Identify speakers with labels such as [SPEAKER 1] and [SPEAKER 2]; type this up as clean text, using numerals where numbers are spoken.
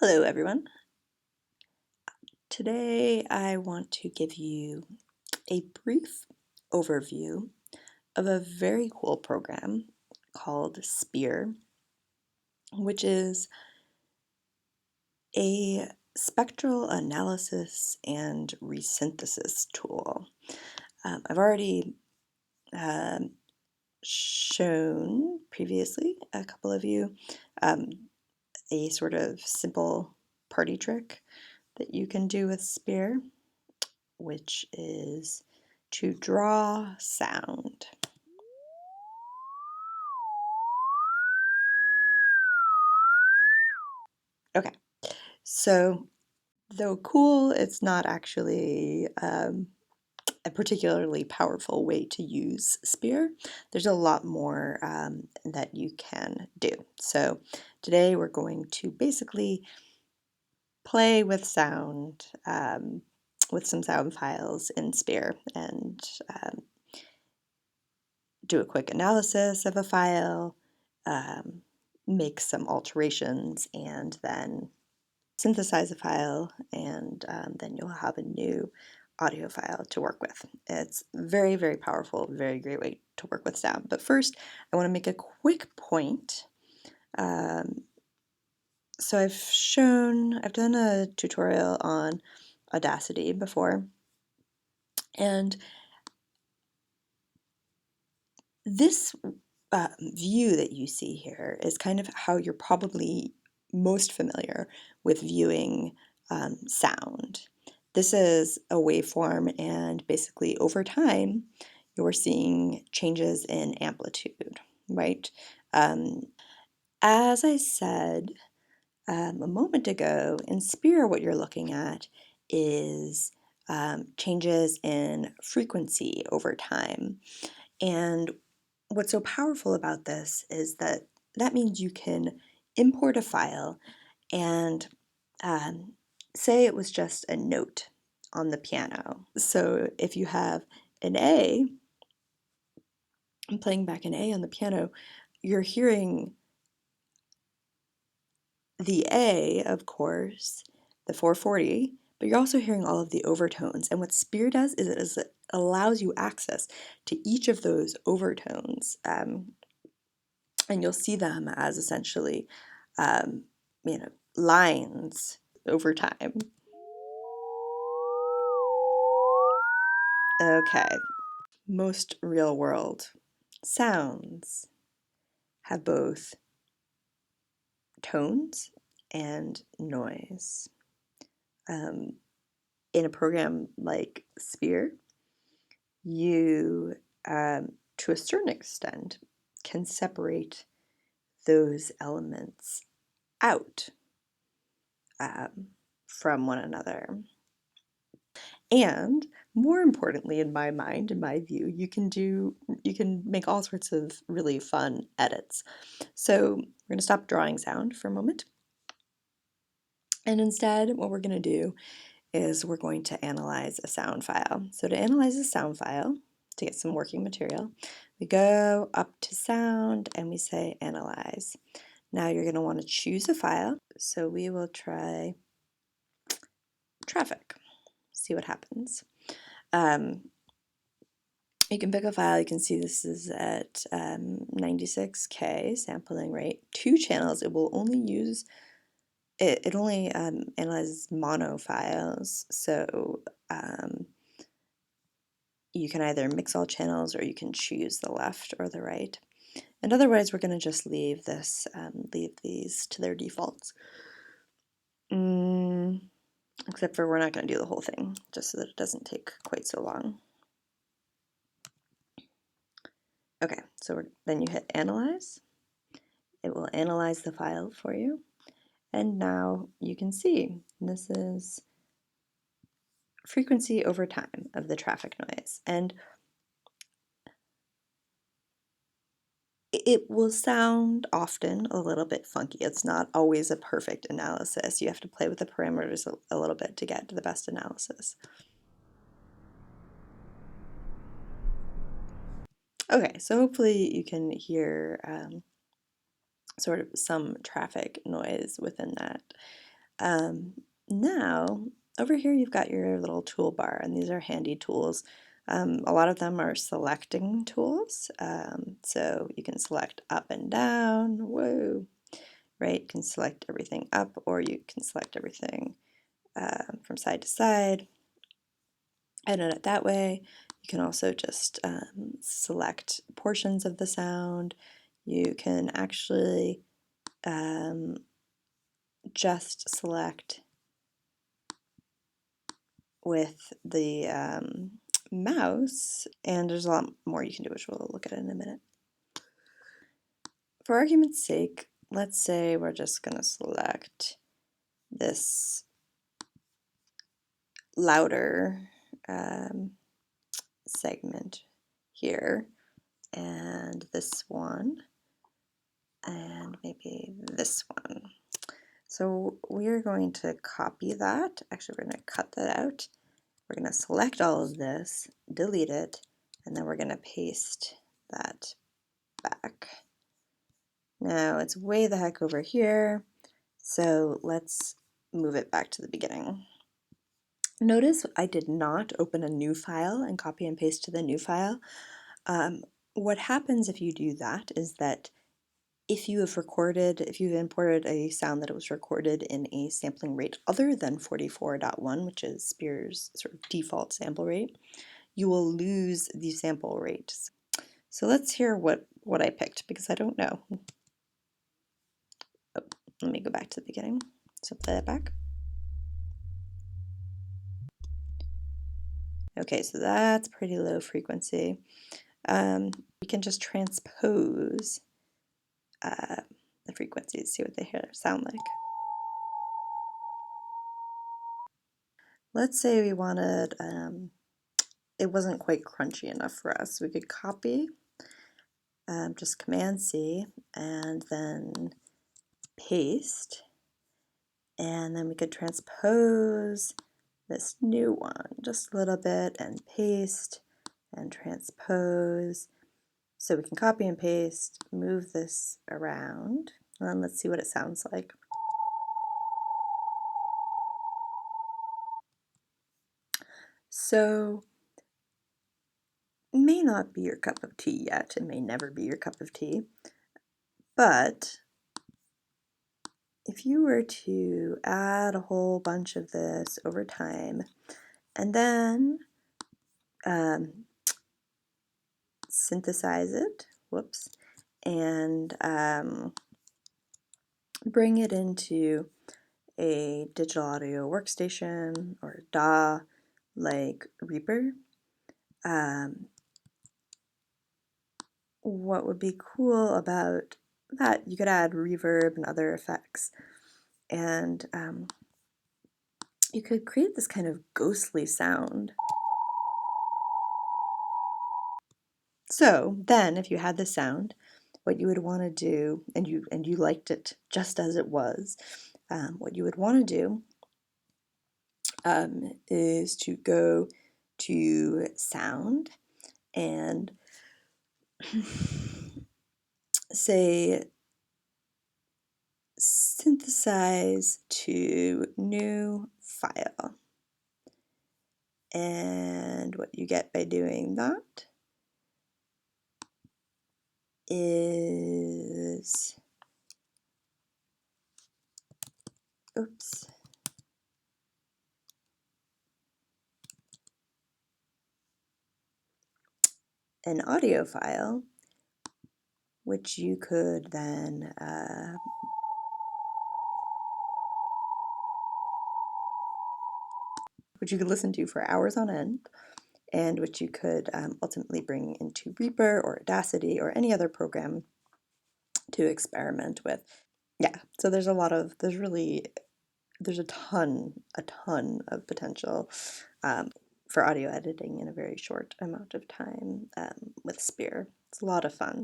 [SPEAKER 1] Hello, everyone. Today I want to give you a brief overview of a very cool program called SPEAR, which is a spectral analysis and resynthesis tool. I've already um, shown previously a couple of you um, a sort of simple party trick that you can do with SPEAR, which is to draw sound. Okay, so though cool, it's not actually a particularly powerful way to use SPEAR. There's a lot more that you can do. So today we're going to basically play with sound, with some sound files in SPEAR and do a quick analysis of a file, um, make some alterations, and then synthesize a file, and then you'll have a new audio file to work with. It's very, very powerful, very great way to work with sound. But first, I want to make a quick point. So I've done a tutorial on Audacity before, and this view that you see here is kind of how you're probably most familiar with viewing sound. This is a waveform, and basically over time, you're seeing changes in amplitude, right? Um, as I said a moment ago, in SPEAR, what you're looking at is changes in frequency over time. And what's so powerful about this is that that means you can import a file and um, say it was just a note on the piano. So if you have an A, I'm playing back an A on the piano, you're hearing the A, of course, the 440, but you're also hearing all of the overtones. And what SPEAR does is it allows you access to each of those overtones. And you'll see them as essentially, um, lines over time. Okay, most real world sounds have both tones and noise. Um, in a program like SPEAR, you, to a certain extent, can separate those elements out um, from one another. And more importantly, in my mind, in my view, you can make all sorts of really fun edits. So we're going to stop drawing sound for a moment. And instead, what we're going to do is we're going to analyze a sound file. So to analyze a sound file, to get some working material, we go up to sound and we say analyze. Now you're going to want to choose a file. So we will try traffic, see what happens. You can pick a file. You can see this is at 96K sampling rate. 2 channels. It will only use it only analyzes mono files. So you can either mix all channels or you can choose the left or the right. And otherwise, we're going to just leave these to their defaults. Except for we're not going to do the whole thing, just so that it doesn't take quite so long. Okay, so then you hit Analyze. It will analyze the file for you. And now you can see this is frequency over time of the traffic noise. And it will sound often a little bit funky. It's not always a perfect analysis. You have to play with the parameters a little bit to get to the best analysis. Okay, so hopefully you can hear sort of some traffic noise within that. Now, over here you've got your little toolbar, and these are handy tools. A lot of them are selecting tools, so you can select up and down, whoa, right? You can select everything up, or you can select everything from side to side, edit it that way. You can also just select portions of the sound. You can actually just select with the mouse, and there's a lot more you can do, which we'll look at in a minute. For argument's sake, let's say we're just going to select this louder segment here, and this one, and maybe this one. So we're going to copy that. Actually, we're going to cut that out. We're going to select all of this, delete it, and then we're going to paste that back. Now it's way the heck over here, so let's move it back to the beginning. Notice I did not open a new file and copy and paste to the new file. What happens if you do that is that if you've imported a sound that was recorded in a sampling rate other than 44.1, which is Spear's sort of default sample rate, you will lose the sample rate. So let's hear what I picked, because I don't know. Oh, let me go back to the beginning. So play that back. Okay, so that's pretty low frequency. We can just transpose the frequencies, see what they sound like. Let's say we wanted, it wasn't quite crunchy enough for us. We could copy, just Command C, and then paste, and then we could transpose this new one just a little bit, and paste, and transpose. So we can copy and paste, move this around, and let's see what it sounds like. So it may not be your cup of tea yet, it may never be your cup of tea, but if you were to add a whole bunch of this over time, and then synthesize it, whoops, and bring it into a digital audio workstation or DAW like Reaper, what would be cool about that, you could add reverb and other effects, and you could create this kind of ghostly sound. So then if you had the sound, what you would want to do, and you liked it just as it was, what you would want to do is to go to sound and say synthesize to new file. And what you get by doing that is, oops, an audio file, which you could then which you could listen to for hours on end, and which you could ultimately bring into Reaper or Audacity or any other program to experiment with. Yeah, so there's a ton of potential for audio editing in a very short amount of time with Spear. It's a lot of fun.